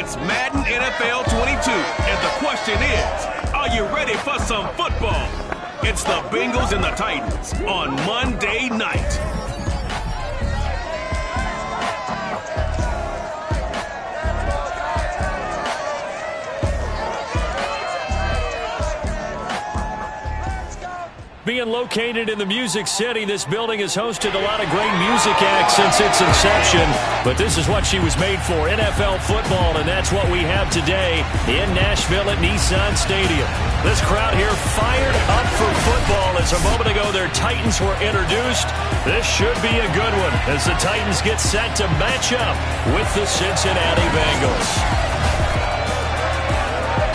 It's Madden NFL 22, and the question is, are you ready for some football? It's the Bengals and the Titans on Monday night. Being located in the Music City, this building has hosted a lot of great music acts since its inception. But this is what she was made for, NFL football, and that's what we have today in Nashville at Nissan Stadium. This crowd here fired up for football as a moment ago their Titans were introduced. This should be a good one as the Titans get set to match up with the Cincinnati Bengals.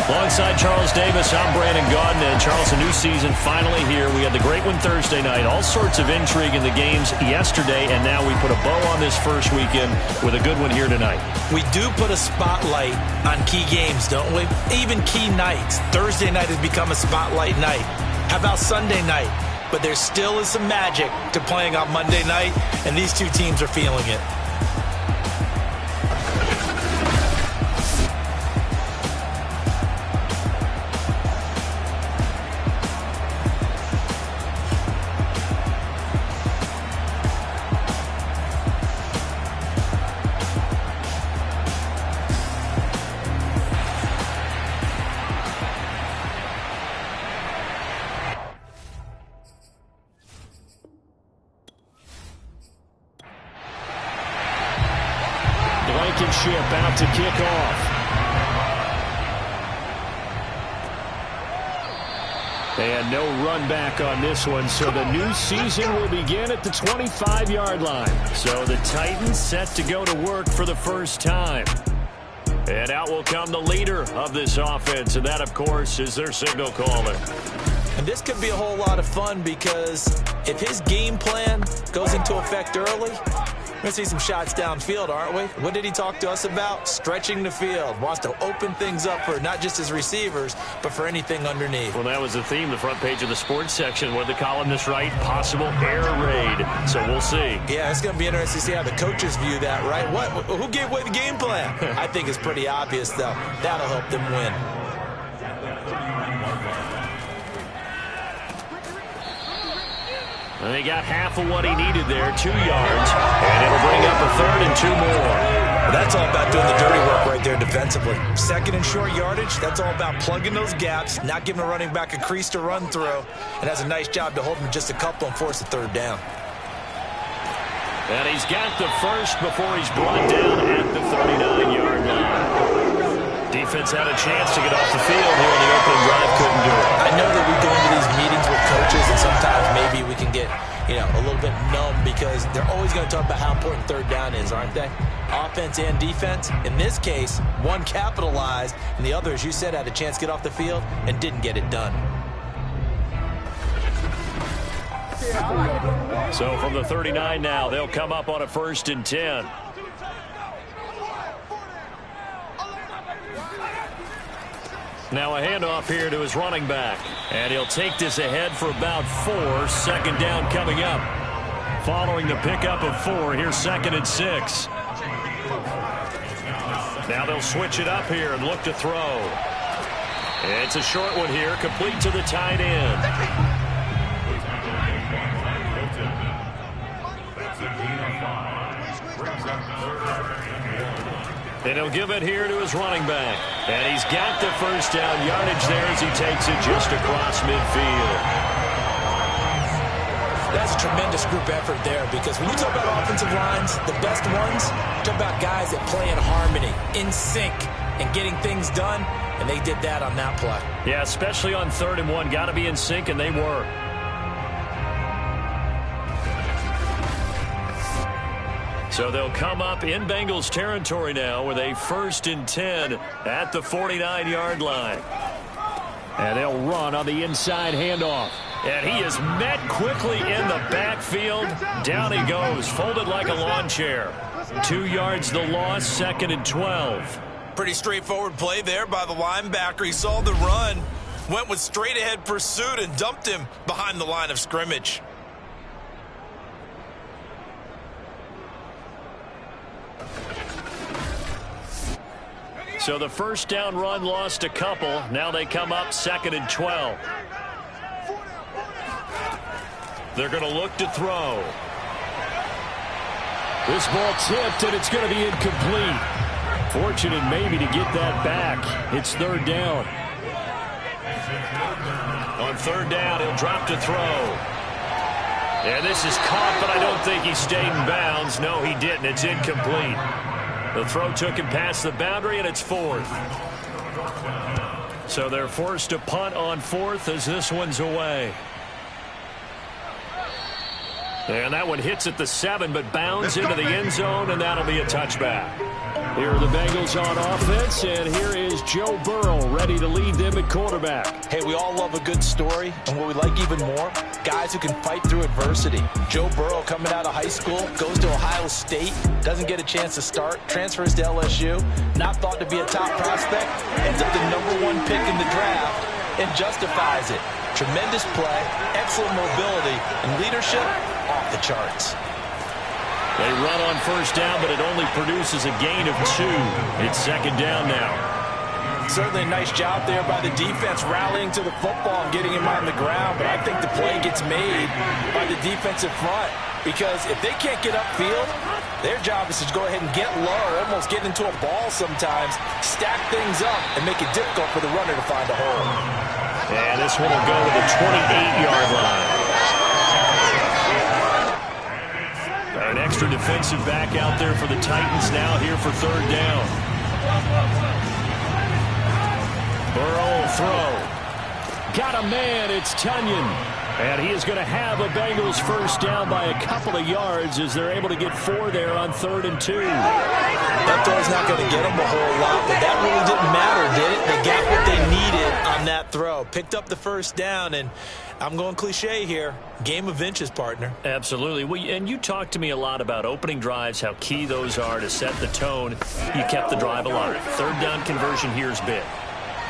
Alongside Charles Davis, I'm Brandon Gaudin. And Charles, a new season finally here. We had the great one Thursday night. All sorts of intrigue in the games yesterday, and now we put a bow on this first weekend with a good one here tonight. We do put a spotlight on key games, don't we? Even key nights. Thursday night has become a spotlight night. How about Sunday night? But there still is some magic to playing on Monday night, and these two teams are feeling it. About to kick off. And no run back on this one, so the new season will begin at the 25-yard line. So the Titans set to go to work for the first time. And out will come the leader of this offense, and that, of course, is their signal caller. And this could be a whole lot of fun because if his game plan goes into effect early, we're going to see some shots downfield, aren't we? What did he talk to us about? Stretching the field. Wants to open things up for not just his receivers, but for anything underneath. Well, that was the theme, the front page of the sports section. What did the columnists write? Possible air raid. So we'll see. Yeah, it's going to be interesting to see how the coaches view that, right? Who gave away the game plan? I think it's pretty obvious, though. That'll help them win. And they got half of what he needed there, 2 yards, and it'll bring up a third and 2 more. Well, that's all about doing the dirty work right there defensively. Second and short yardage, that's all about plugging those gaps, not giving a running back a crease to run through, and has a nice job to hold him just a couple and force a third down. And he's got the first before he's brought down at the 39-yard line. Defense had a chance to get off the field here in the opening drive, couldn't do it. I know that we go into these meetings with coaches, and sometimes maybe we can get, a little bit numb because they're always going to talk about how important third down is, aren't they? Offense and defense. In this case, one capitalized, and the other, as you said, had a chance to get off the field and didn't get it done. So from the 39 now, they'll come up on a 1st and 10. Now a handoff here to his running back. And he'll take this ahead for about 4. 2nd down coming up. Following the pickup of 4, here's 2nd and 6. Now they'll switch it up here and look to throw. It's a short one here, complete to the tight end. And he'll give it here to his running back. And he's got the first down yardage there as he takes it just across midfield. That's a tremendous group effort there because when you talk about offensive lines, the best ones, you talk about guys that play in harmony, in sync, and getting things done, and they did that on that play. Yeah, especially on 3rd and 1. Got to be in sync, and they were. So they'll come up in Bengals territory now with a 1st and 10 at the 49-yard line. And they'll run on the inside handoff. And he is met quickly in the backfield. Down he goes, folded like a lawn chair. 2 yards the loss, 2nd and 12. Pretty straightforward play there by the linebacker. He saw the run, went with straight-ahead pursuit, and dumped him behind the line of scrimmage. So the first down run lost a couple. Now they come up 2nd and 12. They're going to look to throw. This ball tipped, and it's going to be incomplete. Fortunate maybe to get that back. It's 3rd down. On 3rd down, he'll drop to throw. And this is caught, but I don't think he stayed in bounds. No, he didn't. It's incomplete. The throw took him past the boundary, and it's 4th. So they're forced to punt on 4th as this one's away. And that one hits at the 7, but bounds into the end zone, and that'll be a touchback. Here are the Bengals on offense, and here is Joe Burrow ready to lead them at quarterback. Hey, we all love a good story, and what we like even more, guys who can fight through adversity. Joe Burrow coming out of high school, goes to Ohio State, doesn't get a chance to start, transfers to LSU, not thought to be a top prospect, ends up the #1 pick in the draft, and justifies it. Tremendous play, excellent mobility, and leadership off the charts. They run on 1st down, but it only produces a gain of 2. It's 2nd down now. Certainly a nice job there by the defense rallying to the football and getting him on the ground, but I think the play gets made by the defensive front because if they can't get upfield, their job is to go ahead and get low, almost get into a ball sometimes, stack things up, and make it difficult for the runner to find a hole. And this one will go to the 28-yard line. An extra defensive back out there for the Titans now here for 3rd down. Burrow will throw. Got a man, it's Tunyon. And he is going to have a Bengals first down by a couple of yards as they're able to get 4 there on 3rd and 2. That throw's not going to get them a whole lot, but that really didn't matter, did it? They got what they needed on that throw. Picked up the first down, and I'm going cliche here. Game of inches, partner. Absolutely. Well, and you talked to me a lot about opening drives, how key those are to set the tone. You kept the drive alive. 3rd down conversion here's big.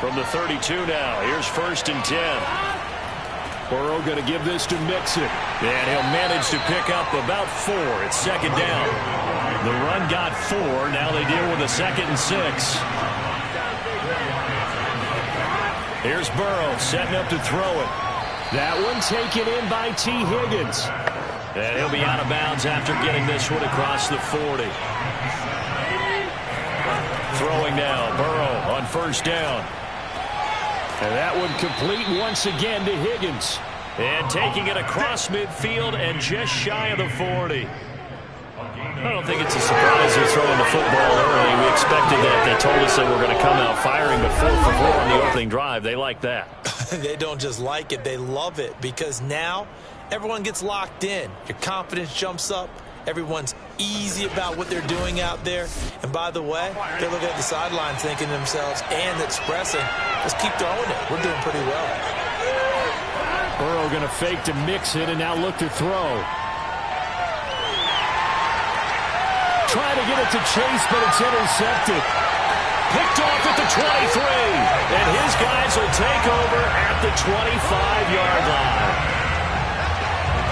From the 32 now, here's 1st and 10. Burrow going to give this to Mixon. And he'll manage to pick up about 4. It's 2nd down. The run got 4. Now they deal with a 2nd and 6. Here's Burrow setting up to throw it. That one taken in by T. Higgins. And he'll be out of bounds after getting this one across the 40. Throwing now, Burrow on 1st down. And that one complete once again to Higgins. And taking it across midfield and just shy of the 40. I don't think it's a surprise they're throwing the football early. We expected that. They told us they were going to come out firing before for 4 on the opening drive. They like that. They don't just like it, they love it, because now everyone gets locked in. Your confidence jumps up. Everyone's easy about what they're doing out there. And by the way, they're looking at the sidelines thinking to themselves and expressing, just keep throwing it. We're doing pretty well. Burrow going to fake to Mixon and now look to throw. Trying to get it to Chase, but it's intercepted. Picked off at the 23. And his guys will take over at the 25-yard line.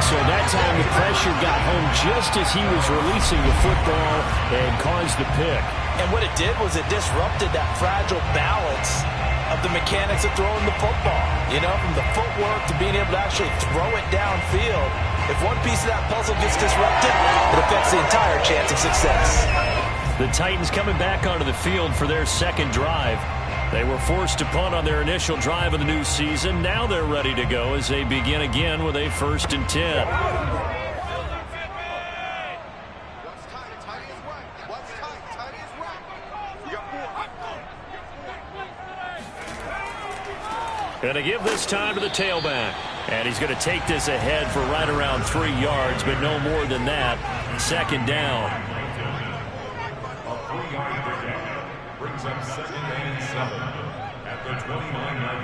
So that time the pressure got home just as he was releasing the football and caused the pick. And what it did was it disrupted that fragile balance of the mechanics of throwing the football. You know, from the footwork to being able to actually throw it downfield. If one piece of that puzzle gets disrupted, it affects the entire chance of success. The Titans coming back onto the field for their 2nd drive. They were forced to punt on their initial drive of the new season. Now they're ready to go as they begin again with a 1st and 10. Going to give this time to the tailback. And he's going to take this ahead for right around 3 yards, but no more than that. 2nd down. Brings up 2nd and 7 at the 29-yard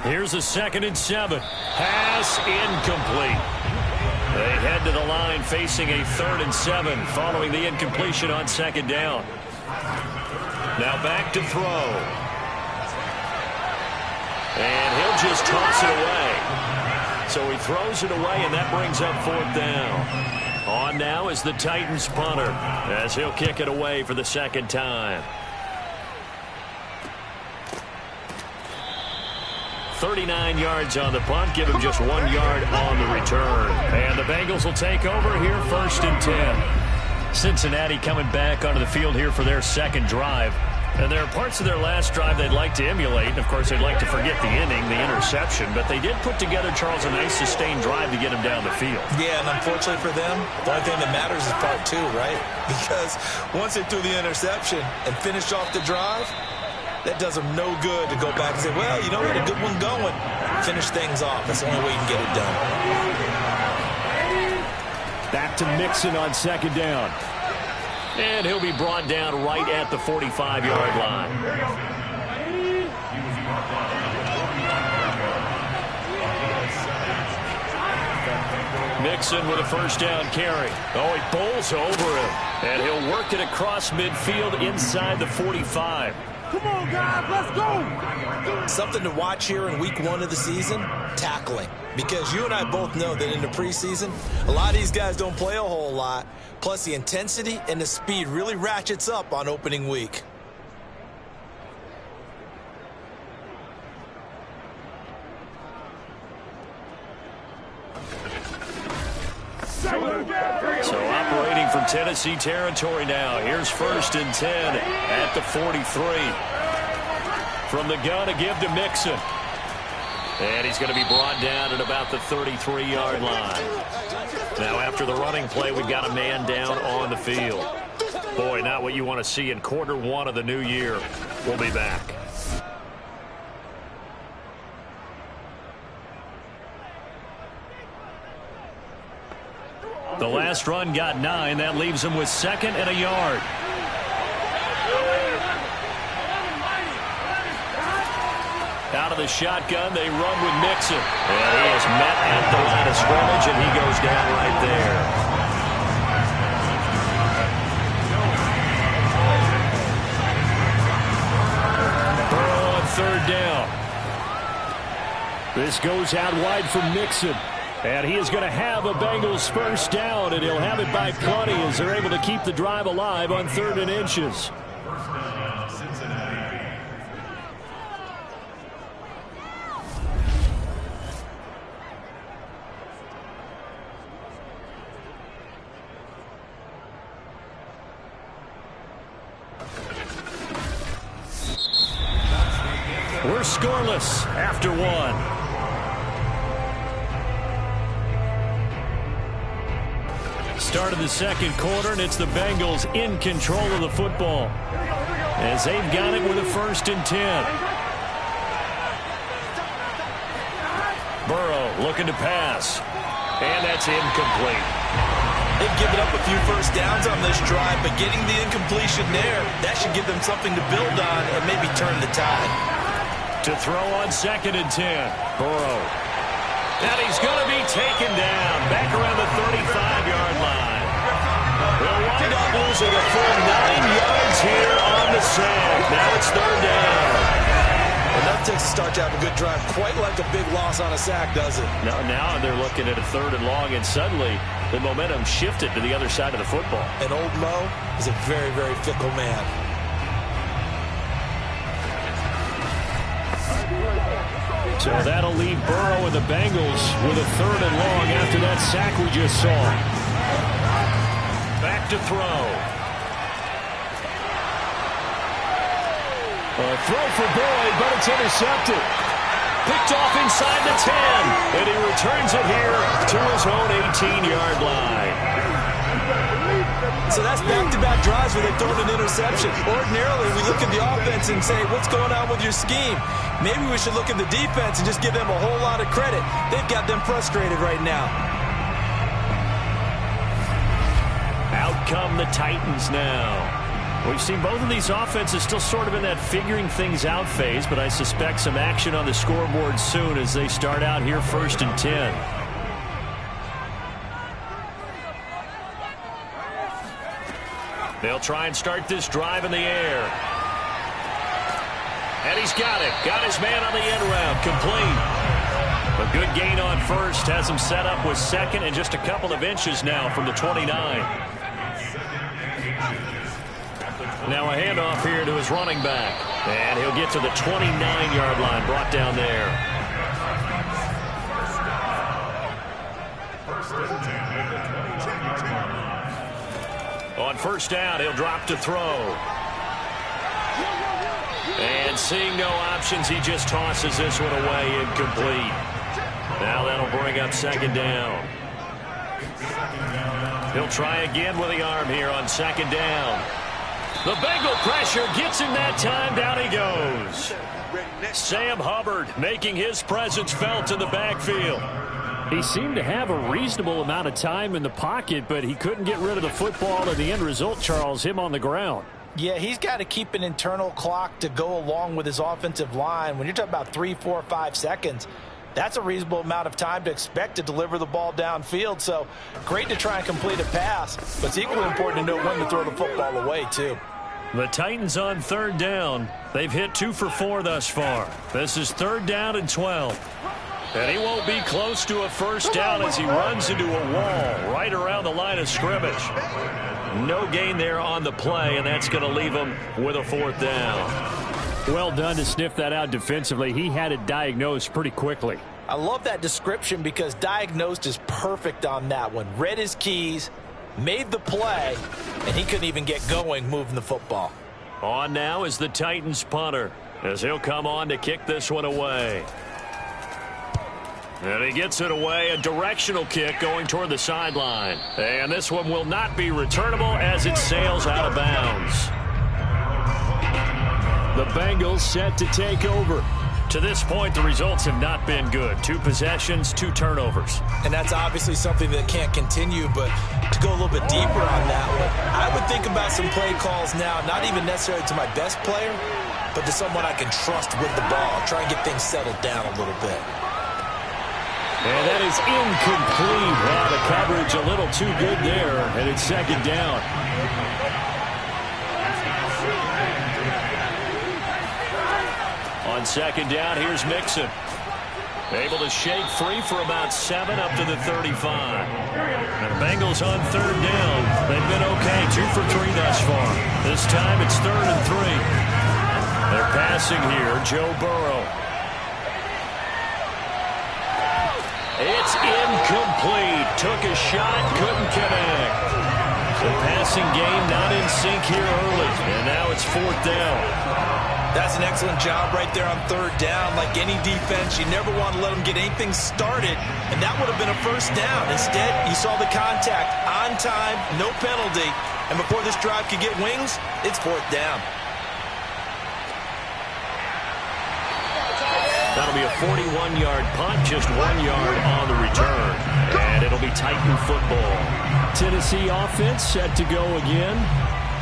line. Here's a 2nd and 7. Pass incomplete. They head to the line facing a 3rd and 7 following the incompletion on 2nd down. Now back to throw. And he'll just toss it away. So he throws it away, and that brings up 4th down. On now is the Titans punter as he'll kick it away for the second time. 39 yards on the punt. Give him just 1 yard on the return. And the Bengals will take over here 1st and 10. Cincinnati coming back onto the field here for their second drive. And there are parts of their last drive they'd like to emulate. And, of course, they'd like to forget the inning, the interception. But they did put together, Charles, a nice sustained drive to get him down the field. Yeah, and unfortunately for them, the only thing that matters is part 2, right? Because once they threw the interception and finished off the drive, that does them no good to go back and say, well, you know, we had a good one going. Finish things off. That's the only way you can get it done. Back to Mixon on second down. And he'll be brought down right at the 45-yard line. Mixon with a first down carry. Oh, he bowls over him. And he'll work it across midfield inside the 45. Come on, guys, let's go. Something to watch here in week 1 of the season, tackling. Because you and I both know that in the preseason, a lot of these guys don't play a whole lot. Plus, the intensity and the speed really ratchets up on opening week. So operating from Tennessee territory now. Here's 1st and 10 at the 43. From the gun, a give to Mixon. And he's going to be brought down at about the 33-yard line. Now after the running play, we've got a man down on the field. Boy, not what you want to see in quarter 1 of the new year. We'll be back. The last run got 9. That leaves him with 2nd and a yard. Out of the shotgun, they run with Mixon. And he is met at the line of scrimmage, and he goes down right there. Burrow on 3rd down. This goes out wide for Mixon. And he is going to have a Bengals first down, and he'll have it by plenty as they're able to keep the drive alive on 3rd and inches. We're scoreless after 1. Start of the second quarter, and it's the Bengals in control of the football as they've got it with a 1st and 10. Burrow looking to pass, and that's incomplete. They've given up a few first downs on this drive, but getting the incompletion there, that should give them something to build on and maybe turn the tide. To throw on 2nd and 10, Burrow. And he's going to be taken down back around the 35-yard line. They'll wind up losing a full 9 yards here on the sack. Now it's 3rd down. Enough to start to have a good drive. Quite like a big loss on a sack, does it? No, now they're looking at a 3rd and long, and suddenly the momentum shifted to the other side of the football. And old Mo is a very, very fickle man. So that'll leave Burrow and the Bengals with a 3rd and long after that sack we just saw. Back to throw. A throw for Boyd, but it's intercepted. Picked off inside the 10, and he returns it here to his own 18-yard line. So that's back-to-back drives where they've thrown an interception. Ordinarily, we look at the offense and say, what's going on with your scheme? Maybe we should look at the defense and just give them a whole lot of credit. They've got them frustrated right now. Out come the Titans now. We've seen both of these offenses still sort of in that figuring things out phase, but I suspect some action on the scoreboard soon as they start out here 1st and 10. They'll try and start this drive in the air. And he's got it. Got his man on the end route. Complete. But Good gain on first. Has him set up with second and just a couple of inches now from the 29. Now a handoff here to his running back. And he'll get to the 29-yard line, brought down there. On first down, he'll drop to throw. And seeing no options, he just tosses this one away, incomplete. Now that'll bring up second down. He'll try again with the arm here on second down. The Bengal pressure gets him that time. Down he goes. Sam Hubbard making his presence felt in the backfield. He seemed to have a reasonable amount of time in the pocket, but he couldn't get rid of the football, and the end result, Charles, him on the ground. Yeah, he's got to keep an internal clock to go along with his offensive line. When you're talking about 3, 4, 5 seconds, that's a reasonable amount of time to expect to deliver the ball downfield. So great to try and complete a pass, but it's equally important to know when to throw the football away, too. The Titans on third down. They've hit 2 for 4 thus far. This is third down and 12. And he won't be close to a first down as he runs into a wall right around the line of scrimmage. No gain there on the play, and that's going to leave him with a fourth down. Well done to sniff that out defensively. He had it diagnosed pretty quickly. I love that description because diagnosed is perfect on that one. Read his keys, made the play, and he couldn't even get going moving the football. On now is the Titans punter as he'll come on to kick this one away. And he gets it away, a directional kick going toward the sideline. And this one will not be returnable as it sails out of bounds. The Bengals set to take over. To this point, the results have not been good. 2 possessions, 2 turnovers. And that's obviously something that can't continue, but to go a little bit deeper on that one, I would think about some play calls now, not even necessarily to my best player, but to someone I can trust with the ball. Try and get things settled down a little bit. And that is incomplete. Wow, the coverage a little too good there, and it's second down. On second down, here's Mixon. Able to shake free for about 7 up to the 35. And the Bengals on third down. They've been okay, 2 for 3 thus far. This time it's 3rd and 3. They're passing here, Joe Burrow. It's incomplete. Took a shot, couldn't connect. The passing game not in sync here early. And now it's 4th down. That's an excellent job right there on third down. Like any defense, you never want to let them get anything started, and that would have been a first down. Instead, you saw the contact on time, no penalty, and before this drive could get wings, it's 4th down. That'll be a 41-yard punt, just 1 yard on the return. And it'll be Titan football. Tennessee offense set to go again.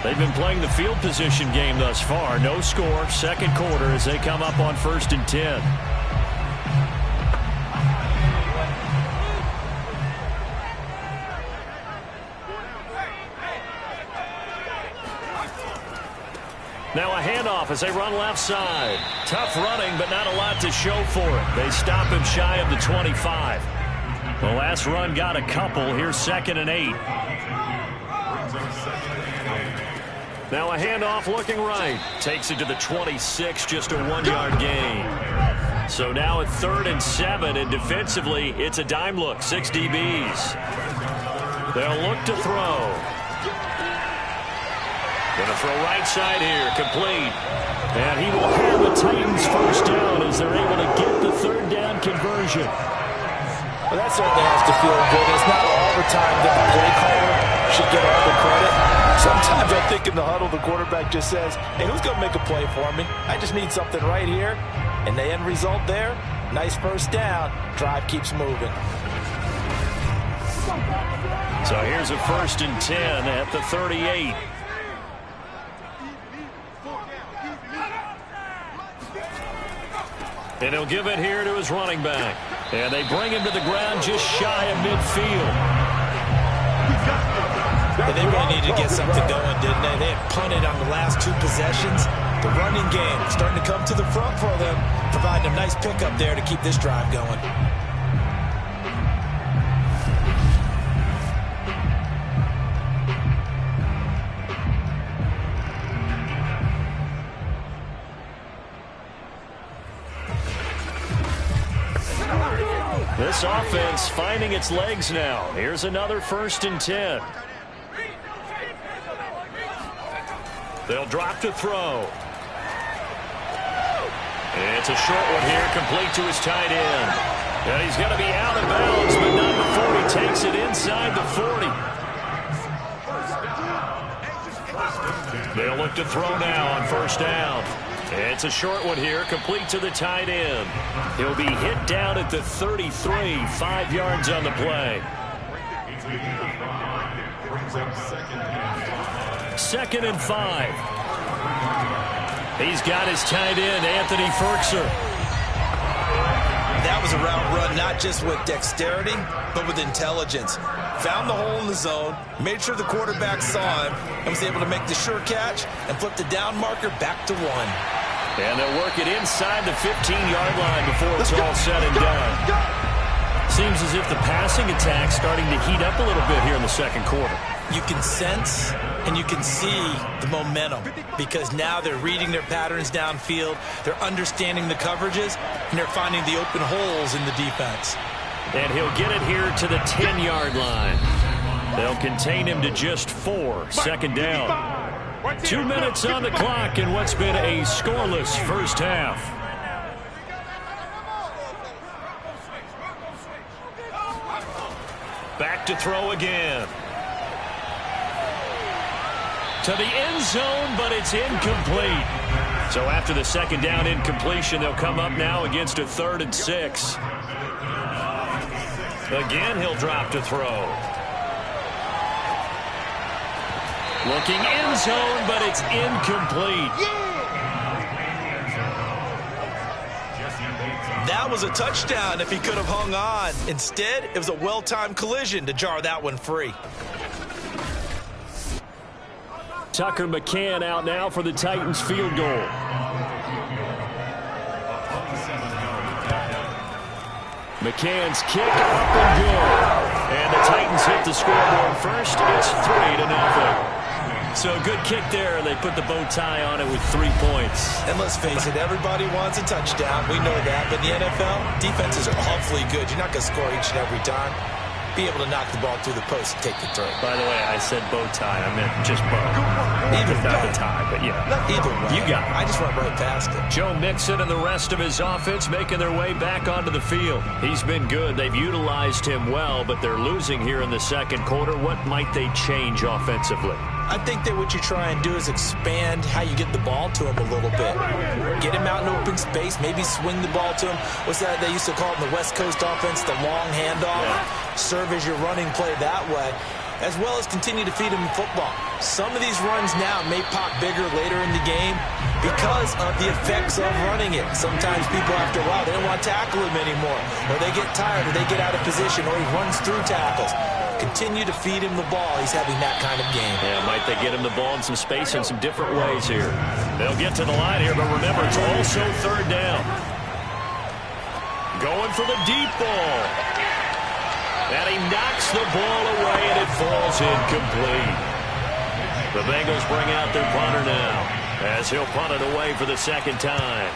They've been playing the field position game thus far. No score, second quarter as they come up on 1st and 10. Now a handoff as they run left side. Tough running, but not a lot to show for it. They stop him shy of the 25. The last run got a couple. Here's 2nd and 8. Now a handoff looking right. Takes it to the 26, just a 1-yard gain. So now at 3rd and 7, and defensively, it's a dime look, 6 DBs. They'll look to throw. Gonna throw right side here, complete. And he will have the Titans first down as they're able to get the 3rd down conversion. Well, that certainly has to feel good. It's not all the time that the play caller should get all the credit. Sometimes I think in the huddle, the quarterback just says, hey, who's going to make a play for me? I just need something right here. And the end result there, nice first down. Drive keeps moving. So here's a 1st and 10 at the 38. And he'll give it here to his running back. And they bring him to the ground just shy of midfield. And they really needed to get something going, didn't they? They had punted on the last 2 possessions. The running game starting to come to the front for them, providing a nice pickup there to keep this drive going. offense finding its legs now. Here's another 1st and 10. They'll drop to throw. It's a short one here, complete to his tight end. And he's going to be out of bounds, but not before he takes it inside the 40. They'll look to throw now on 1st down. It's a short one here, complete to the tight end. He'll be hit down at the 33, 5 yards on the play. 2nd and 5. He's got his tight end, Anthony Ferkser. That was a route run, not just with dexterity, but with intelligence. Found the hole in the zone, made sure the quarterback saw him, and was able to make the sure catch and flip the down marker back to 1. And they'll work it inside the 15-yard line before it's all said and done. Seems as if the passing attack's starting to heat up a little bit here in the 2nd quarter. You can sense and you can see the momentum because now they're reading their patterns downfield, they're understanding the coverages, and they're finding the open holes in the defense. And he'll get it here to the 10-yard line. They'll contain him to just 4. 2nd down. 2 minutes on the clock in what's been a scoreless first half. Back to throw again. To the end zone, but it's incomplete. So after the 2nd down incompletion, they'll come up now against a 3rd and 6. Again, he'll drop to throw. Looking end zone, but it's incomplete. That was a touchdown if he could have hung on. Instead, it was a well-timed collision to jar that one free. Tucker McCann out now for the Titans field goal. McCann's kick up and good. And the Titans hit the scoreboard first. It's 3-0. So good kick there. They put the bow tie on it with 3 points. And let's face it, everybody wants a touchdown. We know that. But in the NFL, defenses are awfully good. You're not going to score each and every time. Be able to knock the ball through the post and take the throw. By the way, I said bow tie. I meant just bow. Either not the tie, but yeah. Either way. You got it. I just went right past it. Joe Mixon and the rest of his offense making their way back onto the field. He's been good. They've utilized him well, but they're losing here in the 2nd quarter. What might they change offensively? I think that what you try and do is expand how you get the ball to him a little bit. Get him out in open space, maybe swing the ball to him. What's that they used to call it in the West Coast offense, the long handoff? Yeah. Serve as your running play that way, as well as continue to feed him football. Some of these runs now may pop bigger later in the game because of the effects of running it. Sometimes people, after a while, they don't want to tackle him anymore, or they get tired, or they get out of position, or he runs through tackles. Continue to feed him the ball. He's having that kind of game. Yeah, might they get him the ball in some space in some different ways here. They'll get to the line here, but remember, it's also 3rd down. Going for the deep ball. And he knocks the ball away, and it falls incomplete. The Bengals bring out their punter now, as he'll punt it away for the 2nd time.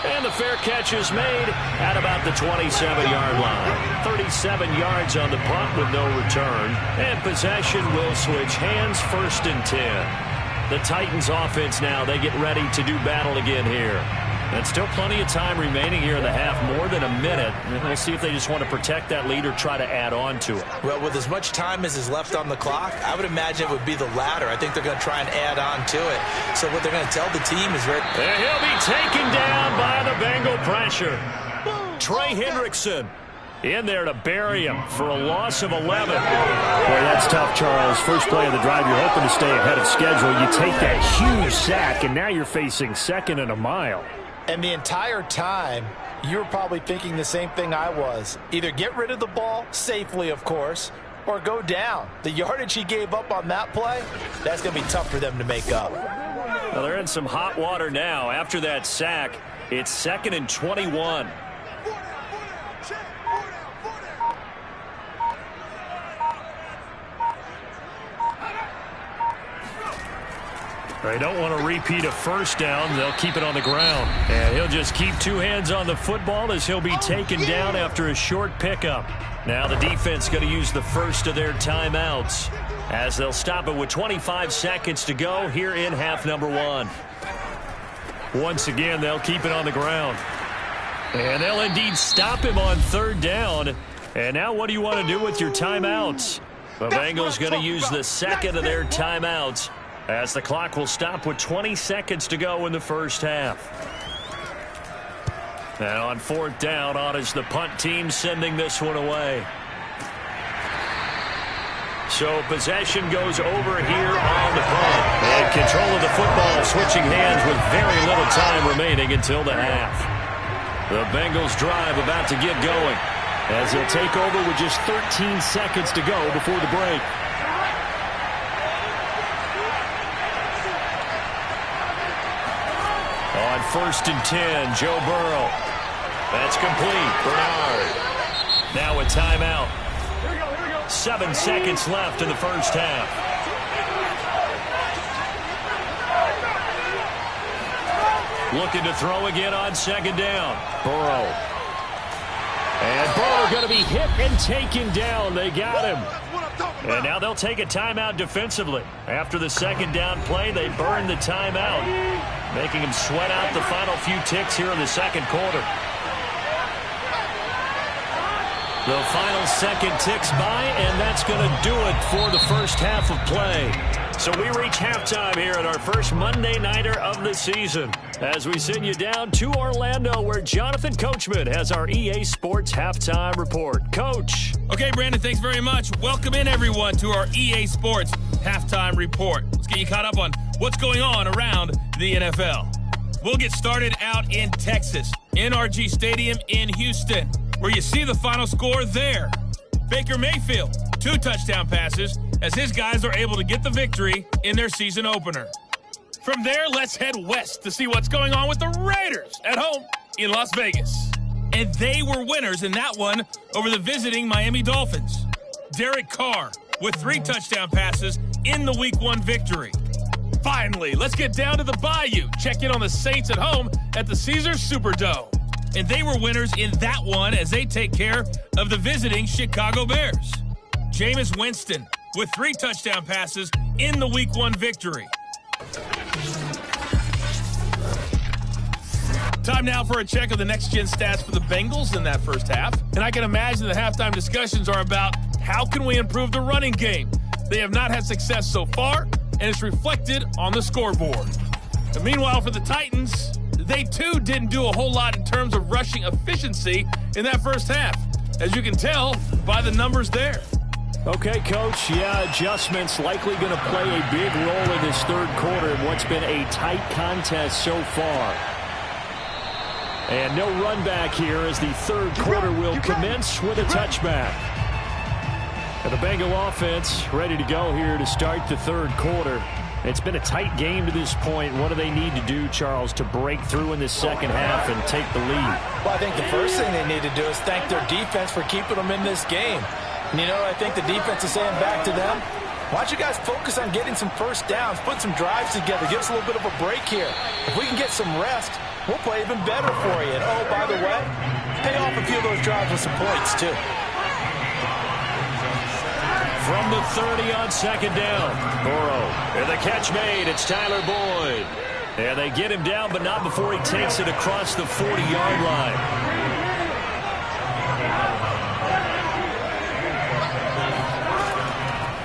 And the fair catch is made at about the 27-yard line. 37 yards on the punt with no return. And possession will switch hands, 1st and 10. The Titans offense now, they get ready to do battle again here. And still plenty of time remaining here in the half, more than a minute. And we'll see if they just want to protect that lead or try to add on to it. Well, with as much time as is left on the clock, I would imagine it would be the latter. I think they're going to try and add on to it. So what they're going to tell the team is... And he'll be taken down by the Bengal pressure. Trey Hendrickson in there to bury him for a loss of 11. Boy, that's tough, Charles. First play of the drive, you're hoping to stay ahead of schedule. You take that huge sack, and now you're facing 2nd and a mile. And the entire time, you were probably thinking the same thing I was. Either get rid of the ball, safely, of course, or go down. The yardage he gave up on that play, that's going to be tough for them to make up. Well, they're in some hot water now. After that sack, it's 2nd and 21. They don't want to repeat a first down. They'll keep it on the ground. And he'll just keep two hands on the football as he'll be taken down after a short pickup. Now the defense going to use the first of their timeouts as they'll stop it with 25 seconds to go here in half number one. Once again, they'll keep it on the ground. And they'll indeed stop him on third down. And now what do you want to do with your timeouts? The Bengals going to use the second of their timeouts as the clock will stop with 20 seconds to go in the first half. And on fourth down, on is the punt team sending this one away. So possession goes over here on the punt. And control of the football switching hands with very little time remaining until the half. The Bengals drive about to get going as they'll take over with just 13 seconds to go before the break. On 1st and 10, Joe Burrow. That's complete. Bernard. Now a timeout. 7 seconds left in the first half. Looking to throw again on second down. Burrow. And Burrow going to be hit and taken down. They got him. And now they'll take a timeout defensively. After the second down play, they burn the timeout, making him sweat out the final few ticks here in the second quarter. The final second ticks by, and that's going to do it for the first half of play. So we reach halftime here at our first Monday Nighter of the season as we send you down to Orlando where Jonathan Coachman has our EA Sports Halftime Report. Coach. Okay, Brandon, thanks very much. Welcome in, everyone, to our EA Sports Halftime Report. Let's get you caught up on what's going on around the NFL. We'll get started out in Texas, NRG Stadium in Houston, where you see the final score there. Baker Mayfield, 2 touchdown passes, as his guys are able to get the victory in their season opener. From there, let's head west to see what's going on with the Raiders at home in Las Vegas. And they were winners in that one over the visiting Miami Dolphins. Derek Carr with 3 touchdown passes in the Week 1 victory. Finally, let's get down to the Bayou. Check in on the Saints at home at the Caesars Superdome. And they were winners in that one as they take care of the visiting Chicago Bears. Jameis Winston with 3 touchdown passes in the Week 1 victory. Time now for a check of the next-gen stats for the Bengals in that first half. And I can imagine the halftime discussions are about how can we improve the running game. They have not had success so far, and it's reflected on the scoreboard. And meanwhile, for the Titans, they too didn't do a whole lot in terms of rushing efficiency in that first half, as you can tell by the numbers there. Okay, Coach, adjustments likely going to play a big role in this third quarter in what's been a tight contest so far. And no run back here as the third quarter will commence with a touchback. And the Bengal offense ready to go here to start the third quarter. It's been a tight game to this point. What do they need to do, Charles, to break through in this second half and take the lead? Well, I think the first thing they need to do is thank their defense for keeping them in this game. And you know, I think the defense is saying back to them, why don't you guys focus on getting some first downs, put some drives together, give us a little bit of a break here. If we can get some rest, we'll play even better for you. And oh, by the way, pay off a few of those drives with some points, too. From the 30 on second down, Burrow. And the catch made. It's Tyler Boyd. And they get him down, but not before he takes it across the 40-yard line.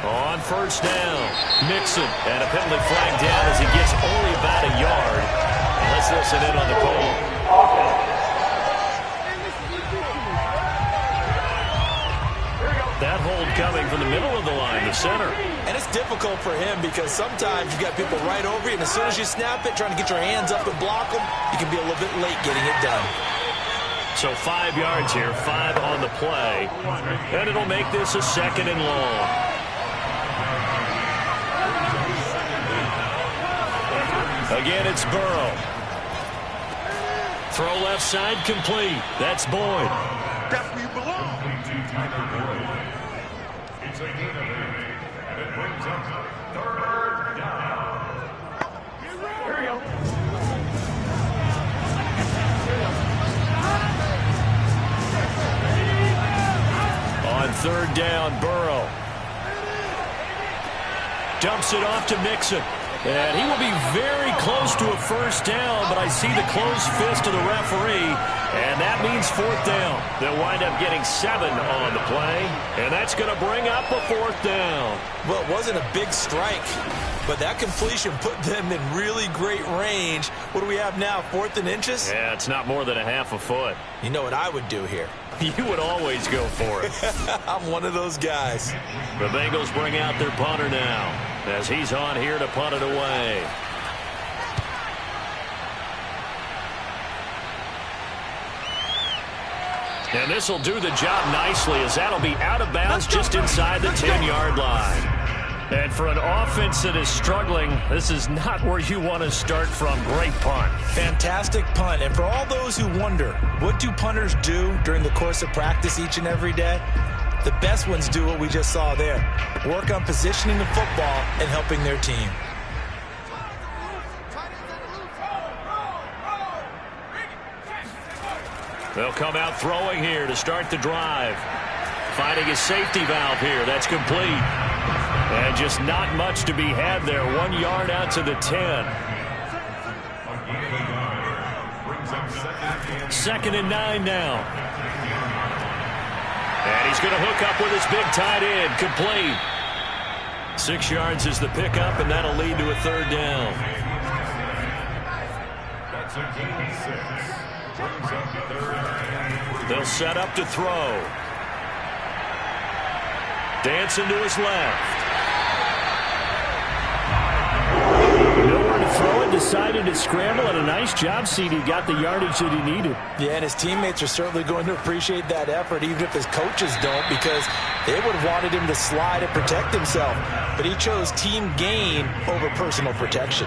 On first down, Mixon. And a penalty flag down as he gets only about a yard. And let's listen in on the call. That hold coming from the middle of the line, the center. And it's difficult for him because sometimes you've got people right over you, and as soon as you snap it, trying to get your hands up and block them, you can be a little bit late getting it done. So 5 yards here, 5 on the play. And it'll make this a second and long. Again, it's Burrow. Throw left side complete. That's Boyd. That's where you belong. third down. Burrow dumps it off to Mixon. And he will be very close to a first down, but I see the closed fist of the referee, and that means fourth down. They'll wind up getting 7 on the play, and that's going to bring up a fourth down. Well, it wasn't a big strike, but that completion put them in really great range. What do we have now, 4th and inches? Yeah, it's not more than a half a foot. You know what I would do here? You would always go for it. I'm one of those guys. The Bengals bring out their punter now, as he's on here to punt it away. And this will do the job nicely, as that'll be out of bounds just inside the 10-yard line. And for an offense that is struggling, this is not where you want to start from. Great punt. Fantastic punt. And for all those who wonder, what do punters do during the course of practice each and every day? The best ones do what we just saw there. Work on positioning the football and helping their team. They'll come out throwing here to start the drive. Finding a safety valve here. That's complete. And just not much to be had there. 1 yard out to the 10. 2nd and 9 now. And he's going to hook up with his big tight end. Complete. 6 yards is the pickup, and that'll lead to a third down. They'll set up to throw. Dancing to his left. Nowhere to throw it, decided to scramble, and a nice job, CD. Got the yardage that he needed. Yeah, and his teammates are certainly going to appreciate that effort, even if his coaches don't, because they would have wanted him to slide and protect himself. But he chose team gain over personal protection.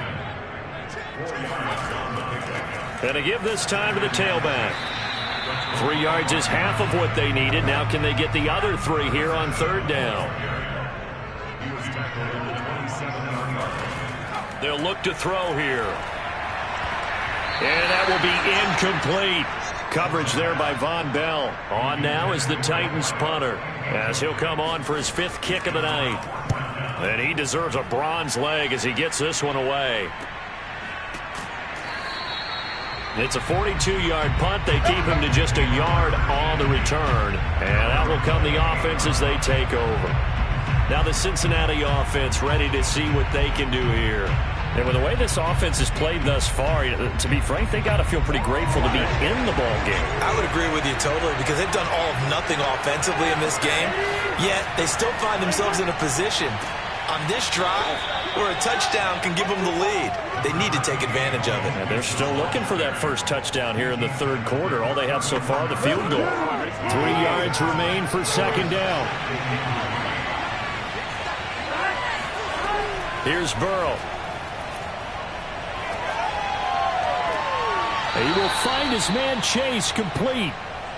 And to give this time to the tailback. 3 yards is half of what they needed. Now can they get the other 3 here on third down? They'll look to throw here. And that will be incomplete. Coverage there by Von Bell. On now is the Titans punter, as he'll come on for his 5th kick of the night. And he deserves a bronze leg as he gets this one away. It's a 42-yard punt. They keep him to just a yard on the return. And out will come the offense as they take over. Now the Cincinnati offense ready to see what they can do here. And with the way this offense has played thus far, to be frank, they got to feel pretty grateful to be in the ball game. I would agree with you totally, because they've done all of nothing offensively in this game, yet they still find themselves in a position on this drive where a touchdown can give them the lead. They need to take advantage of it. And they're still looking for that first touchdown here in the third quarter. All they have so far, the field goal. 3 yards remain for second down. Here's Burrow. He will find his man Chase, complete.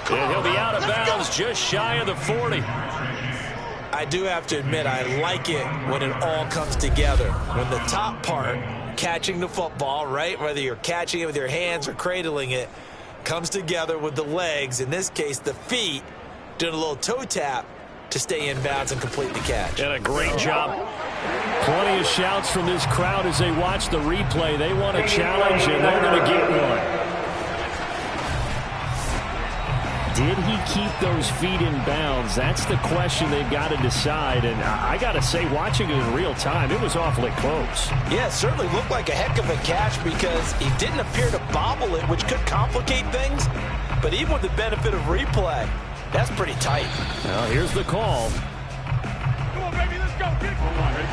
And he'll be out of bounds just shy of the 40. I do have to admit, I like it when it all comes together. When the top part, catching the football, right, whether you're catching it with your hands or cradling it, comes together with the legs, in this case the feet, doing a little toe tap to stay in bounds and complete the catch. And a great job. Plenty of shouts from this crowd as they watch the replay. They want a challenge, and they're going to get one. Did he keep those feet in bounds? That's the question they've got to decide. And I got to say, watching it in real time, it was awfully close. Yeah, it certainly looked like a heck of a catch because he didn't appear to bobble it, which could complicate things. But even with the benefit of replay, that's pretty tight. Now, here's the call. Come on, baby, let's go. Get it. Come on, baby.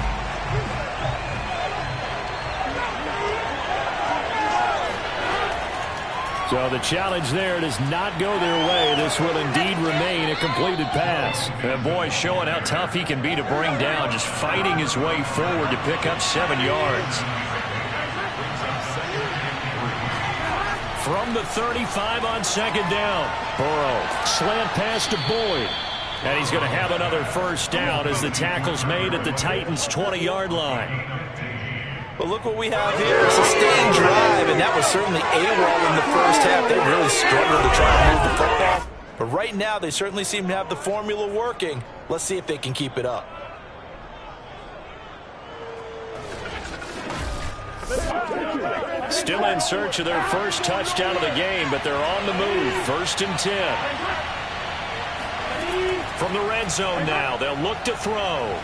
So the challenge there does not go their way. This will indeed remain a completed pass. And boy, showing how tough he can be to bring down, just fighting his way forward to pick up 7 yards. From the 35 on second down, Burrow, slant pass to Boyd. And he's going to have another first down as the tackle's made at the Titans' 20-yard line. But look what we have here, a sustained drive, and that was certainly AWOL in the first half. They really struggled to try to move the football. But right now, they certainly seem to have the formula working Let's see if they can keep it up. Still in search of their first touchdown of the game, but they're on the move. 1st and 10. From the red zone now, they'll look to throw.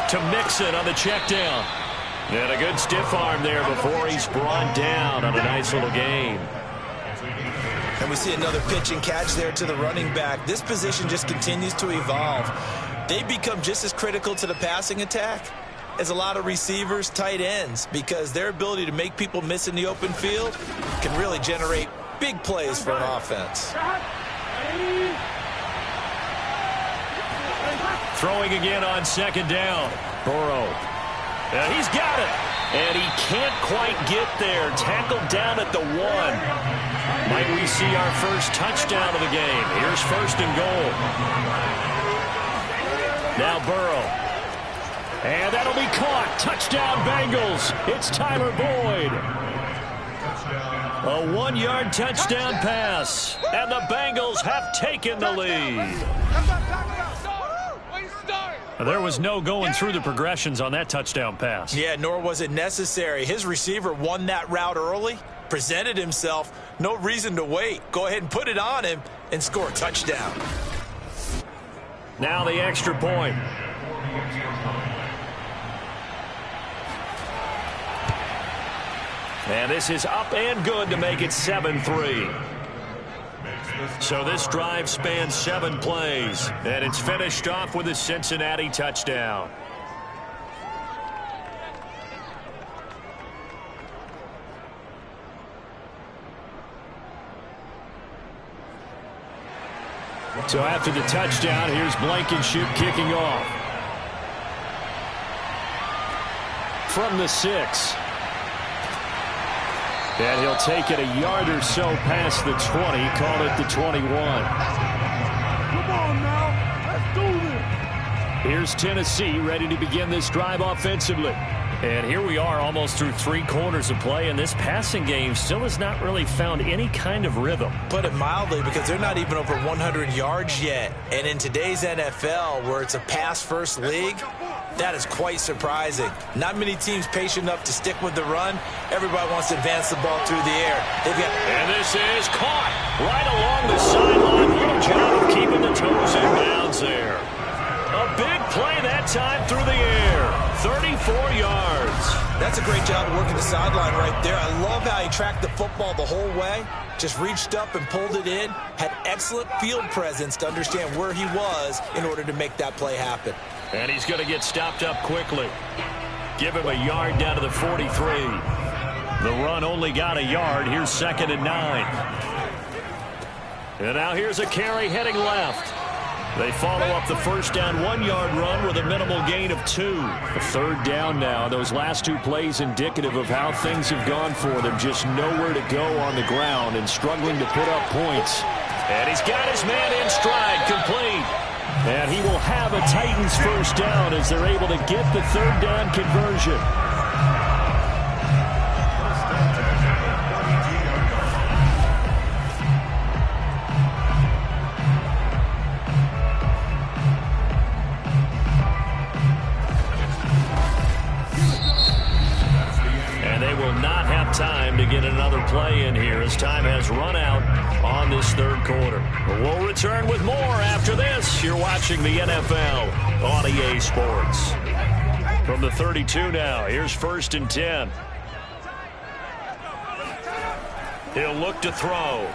To Mixon on the check down. And a good stiff arm there before he's brought down on a nice little gain. And we see another pitch and catch there to the running back. This position just continues to evolve. They become just as critical to the passing attack as a lot of receivers, tight ends, because their ability to make people miss in the open field can really generate big plays for an offense. Throwing again on 2nd down. Burrow. He's got it. And he can't quite get there. Tackled down at the 1. Might we see our first touchdown of the game? Here's 1st and goal. Now Burrow. And that'll be caught. Touchdown Bengals. It's Tyler Boyd. A 1-yard touchdown pass. And the Bengals have taken the lead. There was no going through the progressions on that touchdown pass. Yeah, nor was it necessary. His receiver won that route early, presented himself. No reason to wait. Go ahead and put it on him and score a touchdown. Now the extra point. And this is up and good to make it 7-3. So this drive spans 7 plays, and it's finished off with a Cincinnati touchdown. So after the touchdown, here's Blankenship kicking off. From the 6. And he'll take it a yard or so past the 20, call it the 21. Come on now, let's do this. Here's Tennessee ready to begin this drive offensively. And here we are almost through 3 quarters of play, and this passing game still has not really found any kind of rhythm. Put it mildly, because they're not even over 100 yards yet. And in today's NFL, where it's a pass-first league, that is quite surprising. Not many teams patient enough to stick with the run. Everybody wants to advance the ball through the air. And this is caught right along the sideline. What a job of keeping the toes in bounds there. A big play that time through the air. 34 yards. That's a great job of working the sideline right there. I love how he tracked the football the whole way. Just reached up and pulled it in. Had excellent field presence to understand where he was in order to make that play happen. And he's going to get stopped up quickly. Give him a yard down to the 43. The run only got a yard. Here's 2nd and 9. And now here's a carry heading left. They follow up the first down 1-yard run with a minimal gain of 2. A 3rd down now. Those last 2 plays indicative of how things have gone for them. Just nowhere to go on the ground and struggling to put up points. And he's got his man in stride, complete. And he will have a Titans first down as they're able to get the 3rd down conversion. Time to get another play in here as time has run out on this 3rd quarter. We'll return with more after this. You're watching the NFL on EA Sports. From the 32 now, here's 1st and 10. He'll look to throw.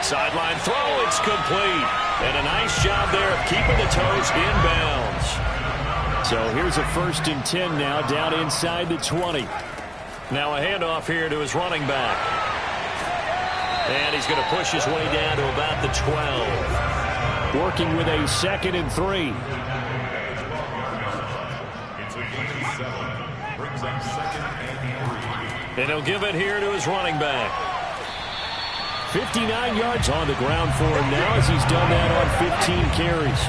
Sideline throw, it's complete. And a nice job there of keeping the toes inbounds. So here's a 1st and 10 now down inside the 20. Now a handoff here to his running back. And he's going to push his way down to about the 12. Working with a 2nd and 3. And he'll give it here to his running back. 59 yards on the ground for him now as he's done that on 15 carries.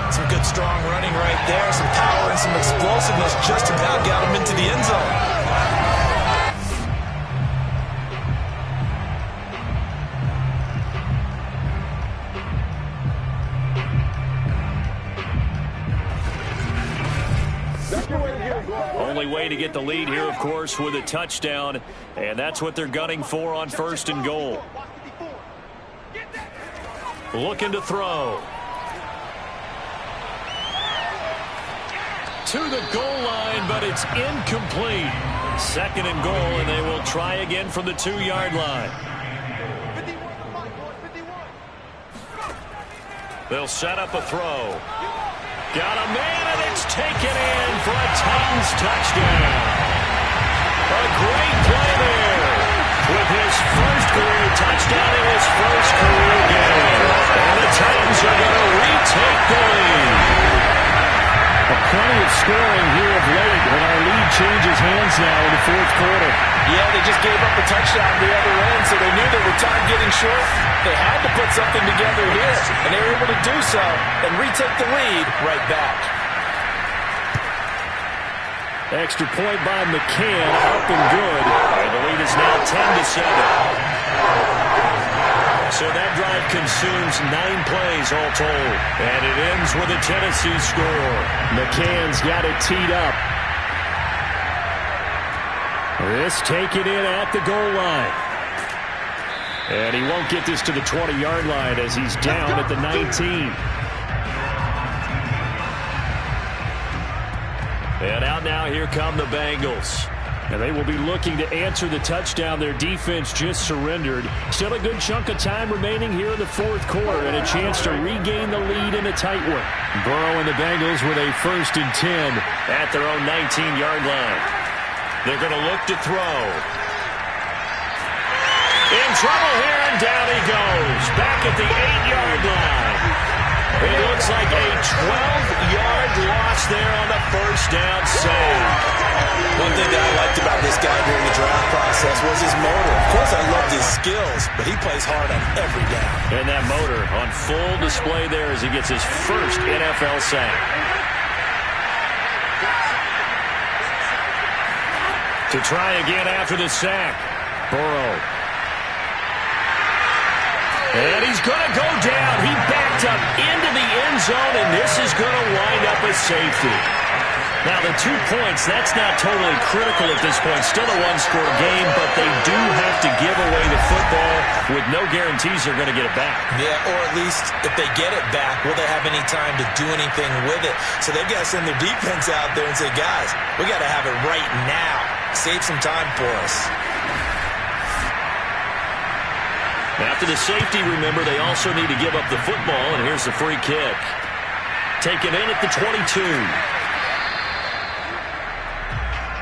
Some good, strong running right there. Some power and some explosiveness just about got him into the end zone. only way to get the lead here, of course, with a touchdown. And that's what they're gunning for on 1st and goal. Looking to throw. To the goal line, but it's incomplete. 2nd and goal, and they will try again from the 2-yard line. They'll set up a throw. Got a man, and it's taken in for a Titans touchdown. A great play there with his first career touchdown in his first career game. And the Titans are going to retake the lead. Plenty of scoring here of late, and our lead changes hands now in the 4th quarter. Yeah, they just gave up a touchdown the other end, so they knew that with time getting short, they had to put something together here, and they were able to do so and retake the lead right back. Extra point by McCann, up and good. And the lead is now 10-7. So that drive consumes 9 plays all told. And it ends with a Tennessee score. McCann's got it teed up. This taken in at the goal line. And he won't get this to the 20-yard line as he's down at the 19. And out now, here come the Bengals. And they will be looking to answer the touchdown their defense just surrendered. Still a good chunk of time remaining here in the 4th quarter and a chance to regain the lead in a tight one. Burrow and the Bengals with a 1st and 10 at their own 19-yard line. They're going to look to throw. In trouble here, and down he goes. Back at the 8-yard line. It looks like a 12-yard loss there on the 1st down sack. One thing that I liked about this guy during the draft process was his motor. Of course, I loved his skills, but he plays hard on every down. And that motor on full display there as he gets his first NFL sack. To try again after the sack, Burrow. And he's going to go down. He backed up into the end zone, and this is going to wind up a safety. Now, the 2 points, that's not totally critical at this point. Still a one-score game, but they do have to give away the football with no guarantees they're going to get it back. Yeah, or at least if they get it back, will they have any time to do anything with it? So they've got to send their defense out there and say, guys, we got to have it right now. Save some time for us. After the safety, remember, they also need to give up the football, and here's the free kick. Taken in at the 22.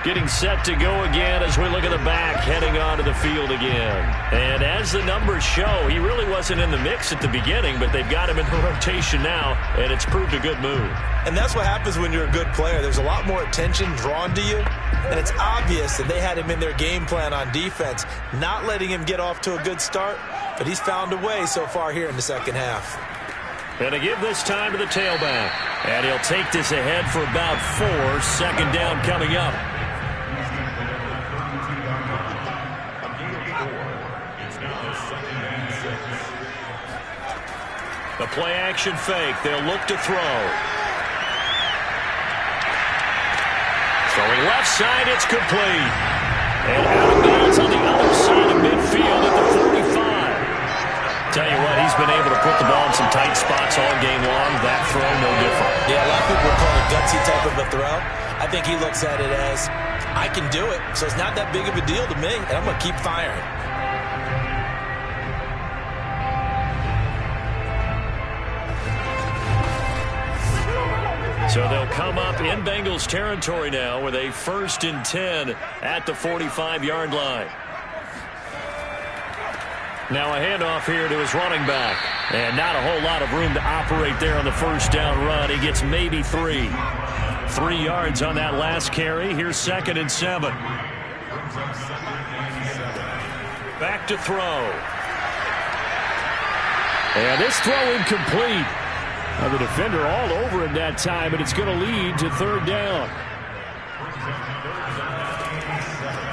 Getting set to go again as we look at the back, heading onto the field again. And as the numbers show, he really wasn't in the mix at the beginning, but they've got him in the rotation now, and it's proved a good move. And that's what happens when you're a good player. There's a lot more attention drawn to you, and it's obvious that they had him in their game plan on defense, not letting him get off to a good start, but he's found a way so far here in the 2nd half. And to give this time to the tailback. And he'll take this ahead for about 4. 2nd down coming up. The play-action fake. They'll look to throw. Throwing left side, it's complete. And out of bounds on the other side of midfield at the 45. Tell you what, he's been able to put the ball in some tight spots all game long. That throw, no different. Yeah, a lot of people would call it a gutsy type of a throw. I think he looks at it as, I can do it, so it's not that big of a deal to me, and I'm going to keep firing. So they'll come up in Bengals territory now with a 1st and 10 at the 45-yard line. Now a handoff here to his running back. And not a whole lot of room to operate there on the 1st down run. He gets maybe 3. 3 yards on that last carry. Here's 2nd and 7. Back to throw. And this throw incomplete. Now the defender all over him that time, and it's going to lead to 3rd down.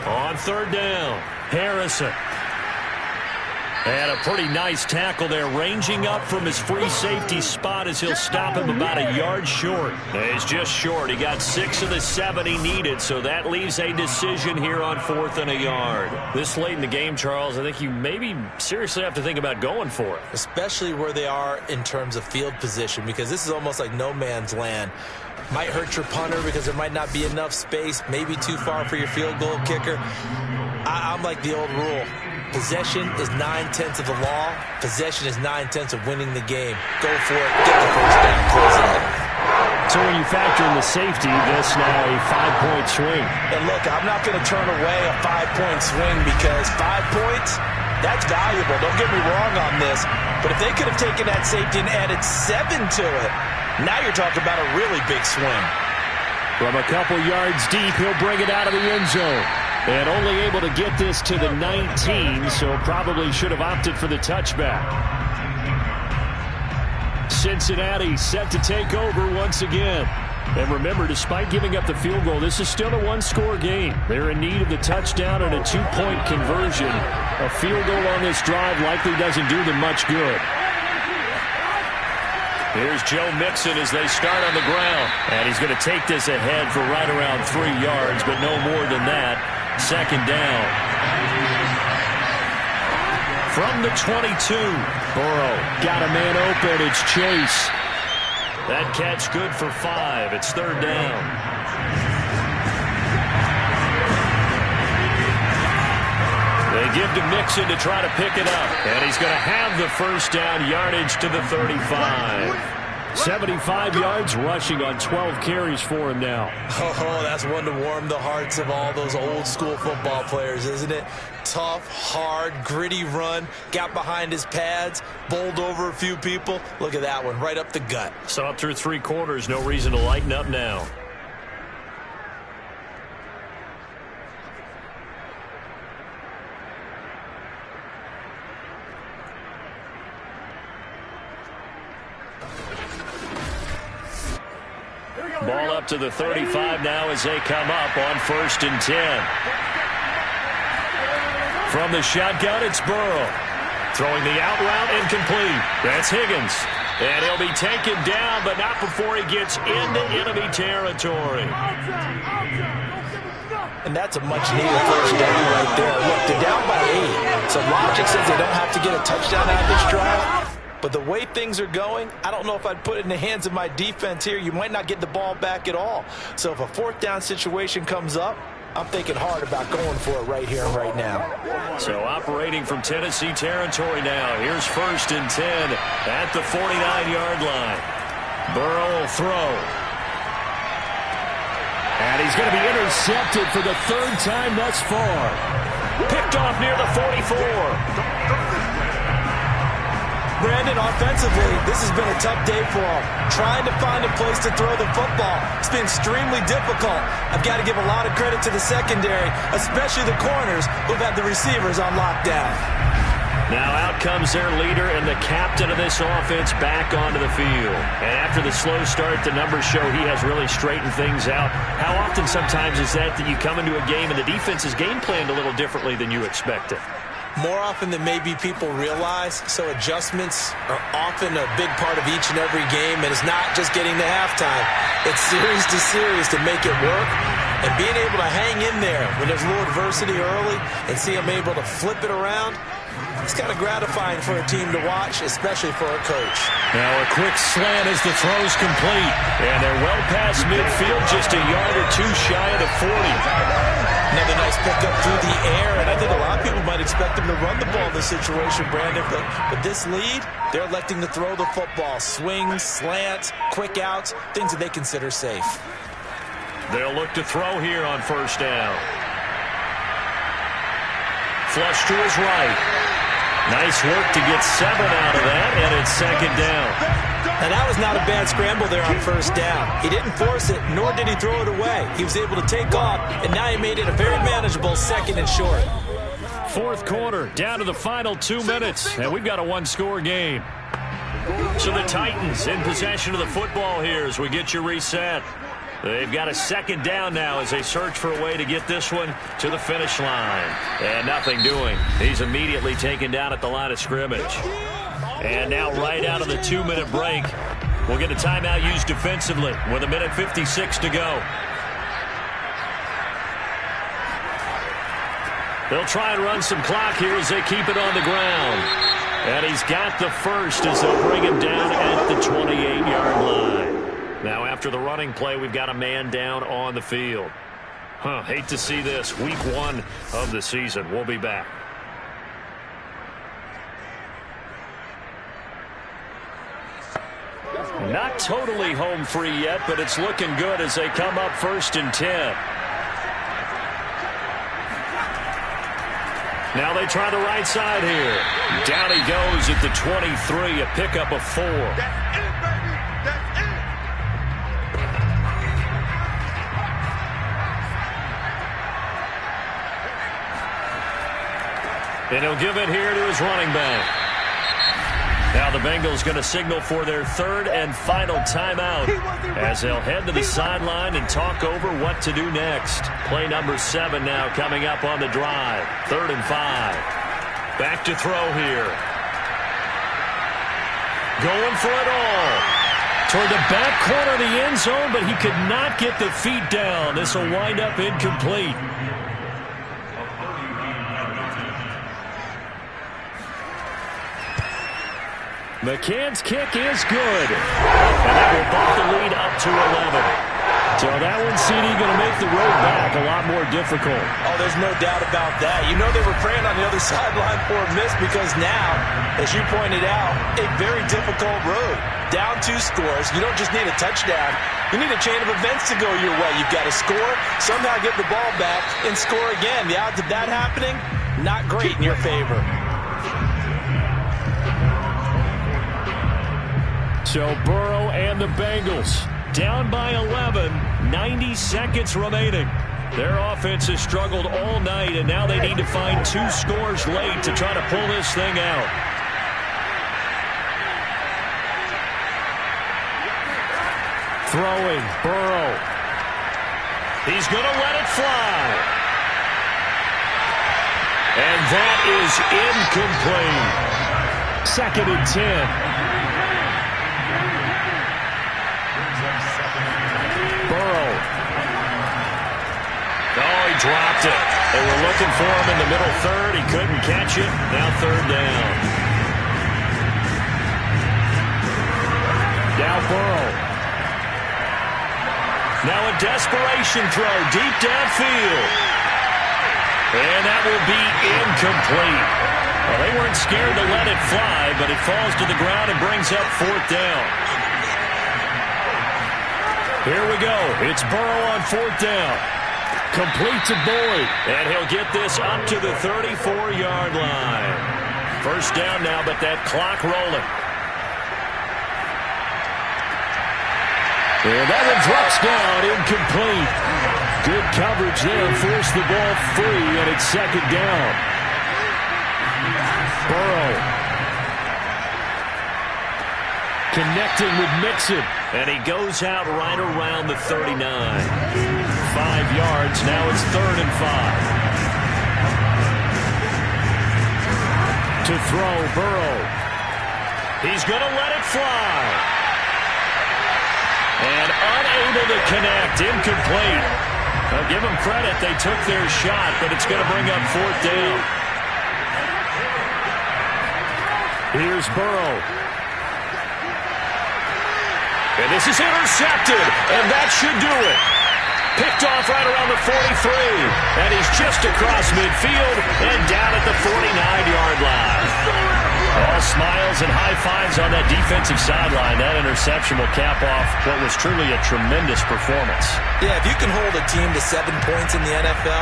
On 3rd down, Harrison. And a pretty nice tackle there, ranging up from his free safety spot as he'll stop him about a yard short. He's just short. He got 6 of the 7 he needed, so that leaves a decision here on 4th and a yard. This late in the game, Charles, I think you maybe seriously have to think about going for it. Especially where they are in terms of field position, because this is almost like no man's land. Might hurt your punter because there might not be enough space, maybe too far for your field goal kicker. I'm like the old rule. Possession is 9/10 of the law. Possession is 9/10 of winning the game. Go for it. Get the first down. Close it out. So when you factor in the safety, this now a 5-point swing. And look, I'm not going to turn away a 5-point swing because 5 points, that's valuable. Don't get me wrong on this. But if they could have taken that safety and added 7 to it, now you're talking about a really big swing. From a couple yards deep, he'll bring it out of the end zone. And only able to get this to the 19, so probably should have opted for the touchback. Cincinnati set to take over once again. And remember, despite giving up the field goal, this is still a 1-score game. They're in need of the touchdown and a 2-point conversion. A field goal on this drive likely doesn't do them much good. Here's Joe Mixon as they start on the ground. And he's going to take this ahead for right around 3 yards, but no more than that. 2nd down. From the 22, Burrow got a man open. It's Chase. That catch good for 5. It's 3rd down. They give to Mixon to try to pick it up. And he's going to have the first down, yardage to the 35. 75 yards rushing on 12 carries for him now. Oh, that's one to warm the hearts of all those old school football players, isn't it? Tough, hard, gritty run, got behind his pads, bowled over a few people. Look at that one, right up the gut. Saw through 3 quarters, no reason to lighten up now. Ball up to the 35 now as they come up on 1st and 10. From the shotgun, it's Burrow. Throwing the out route incomplete. That's Higgins. And he'll be taken down, but not before he gets into enemy territory. And that's a much-needed first down right there. Look, they're down by 8. So logic says they don't have to get a touchdown out of this drive. But the way things are going, I don't know if I'd put it in the hands of my defense here. You might not get the ball back at all. So if a 4th down situation comes up, I'm thinking hard about going for it right here and right now. So operating from Tennessee territory now. Here's 1st and 10 at the 49-yard line. Burrow will throw. And he's going to be intercepted for the 3rd time thus far. Picked off near the 44. Brandon, offensively, this has been a tough day for him. Trying to find a place to throw the football. It's been extremely difficult. I've got to give a lot of credit to the secondary, especially the corners who've had the receivers on lockdown. Now out comes their leader and the captain of this offense back onto the field. And after the slow start, the numbers show he has really straightened things out. How often sometimes is that you come into a game and the defense is game planned a little differently than you expected? More often than maybe people realize, so adjustments are often a big part of each and every game, and it's not just getting to halftime. It's series to series to make it work, and being able to hang in there when there's a little adversity early and see them able to flip it around, it's kind of gratifying for a team to watch, especially for a coach. Now a quick slant as the throw's complete, and they're well past midfield, just a yard or 2 shy of the 40. Another nice pickup through the air, and I think a lot of people might expect them to run the ball in this situation, Brandon. But this lead, they're electing to throw the football. Swings, slants, quick outs, things that they consider safe. They'll look to throw here on 1st down. Flush to his right. Nice work to get 7 out of that, and it's 2nd down. And that was not a bad scramble there on 1st down. He didn't force it, nor did he throw it away. He was able to take off, and now he made it a very manageable 2nd and short. 4th quarter, down to the final 2 minutes, and we've got a 1-score game. So the Titans in possession of the football here as we get you reset. They've got a second down now as they search for a way to get this one to the finish line. And nothing doing. He's immediately taken down at the line of scrimmage. And now right out of the 2-minute break, we'll get a timeout used defensively with 1:56 to go. They'll try and run some clock here as they keep it on the ground. And he's got the first as they'll bring him down at the 28-yard line. Now, after the running play, we've got a man down on the field. Hate to see this. Week 1 of the season. We'll be back. Not totally home free yet, but it's looking good as they come up 1st and 10. Now they try the right side here. Down he goes at the 23, a pickup of 4. And he'll give it here to his running back. Now the Bengals going to signal for their 3rd and final timeout as they'll head to the sideline and talk over what to do next. Play number 7 now coming up on the drive. 3rd and 5. Back to throw here. Going for it all. Toward the back corner of the end zone, but he could not get the feet down. This will wind up incomplete. McCann's kick is good. And that will bump the lead up to 11. So that one, CD, going to make the road back a lot more difficult. Oh, there's no doubt about that. You know they were praying on the other sideline for a miss because now, as you pointed out, a very difficult road. Down 2 scores. You don't just need a touchdown. You need a chain of events to go your way. You've got to score, somehow get the ball back, and score again. The odds of that happening, not great in your favor. So Burrow and the Bengals down by 11, 90 seconds remaining. Their offense has struggled all night, and now they need to find 2 scores late to try to pull this thing out. Throwing, Burrow. He's going to let it fly. And that is incomplete. 2nd and 10. Burrow. Oh, he dropped it. They were looking for him in the middle 3rd. He couldn't catch it. Now 3rd down. Now Burrow. Now a desperation throw deep downfield. And that will be incomplete. Well, they weren't scared to let it fly, but it falls to the ground and brings up 4th down. Here we go. It's Burrow on 4th down. Complete to Boyd. And he'll get this up to the 34-yard line. 1st down now, but that clock rolling. And that one drops down, incomplete. Good coverage there. Forced the ball free, and it's 2nd down. Burrow. Connecting with Mixon. And he goes out right around the 39. 5 yards. Now it's 3rd and 5. To throw, Burrow. He's going to let it fly. And unable to connect. Incomplete. I'll give them credit. They took their shot, but it's going to bring up 4th down. Here's Burrow. And this is intercepted, and that should do it. Picked off right around the 43, and he's just across midfield and down at the 49-yard line. All smiles and high fives on that defensive sideline. That interception will cap off what was truly a tremendous performance. Yeah, if you can hold a team to 7 points in the NFL,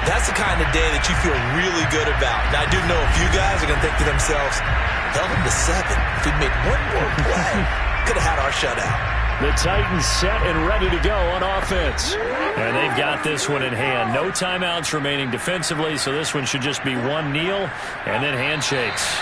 that's the kind of day that you feel really good about. Now, I do know a few guys are going to think to themselves, held them to 7. If we'd made one more play, could have had our shutout. The Titans set and ready to go on offense. And they've got this one in hand. No timeouts remaining defensively, so this one should just be one kneel and then handshakes.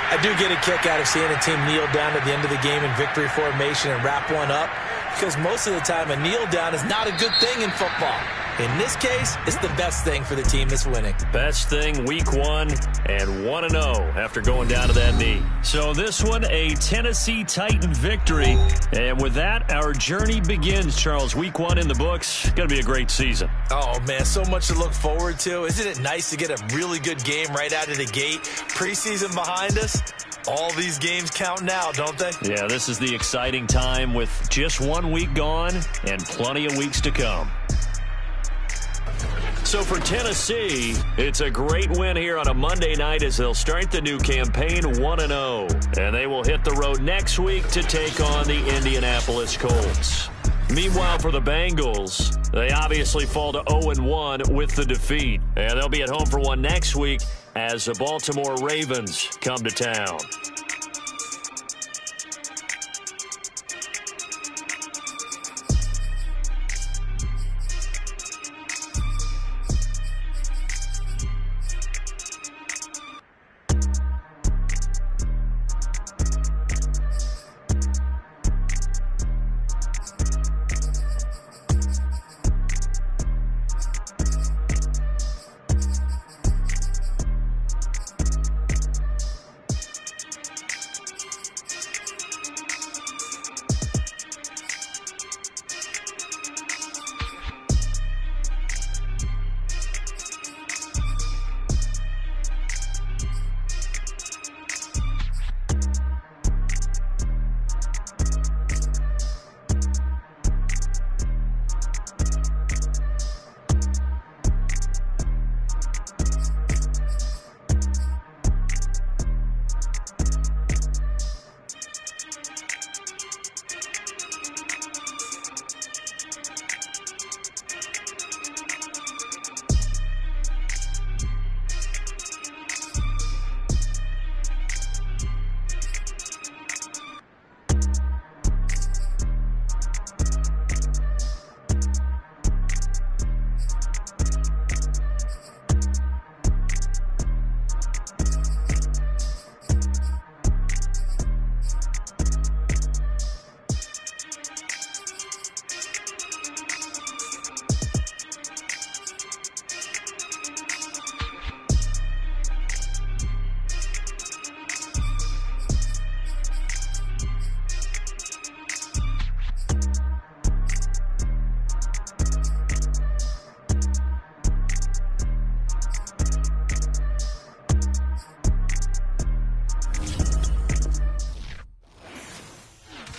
I do get a kick out of seeing a team kneel down at the end of the game in victory formation and wrap one up, because most of the time a kneel down is not a good thing in football. In this case, it's the best thing for the team that's winning. Best thing week 1 and 1-0 after going down to that knee. So this one, a Tennessee Titan victory. And with that, our journey begins, Charles. Week 1 in the books. Going to be a great season. Oh, man, so much to look forward to. Isn't it nice to get a really good game right out of the gate? Preseason behind us. All these games count now, don't they? Yeah, this is the exciting time with just 1 week gone and plenty of weeks to come. So for Tennessee, it's a great win here on a Monday night as they'll start the new campaign 1-0. And they will hit the road next week to take on the Indianapolis Colts. Meanwhile, for the Bengals, they obviously fall to 0-1 with the defeat. And they'll be at home for one next week as the Baltimore Ravens come to town.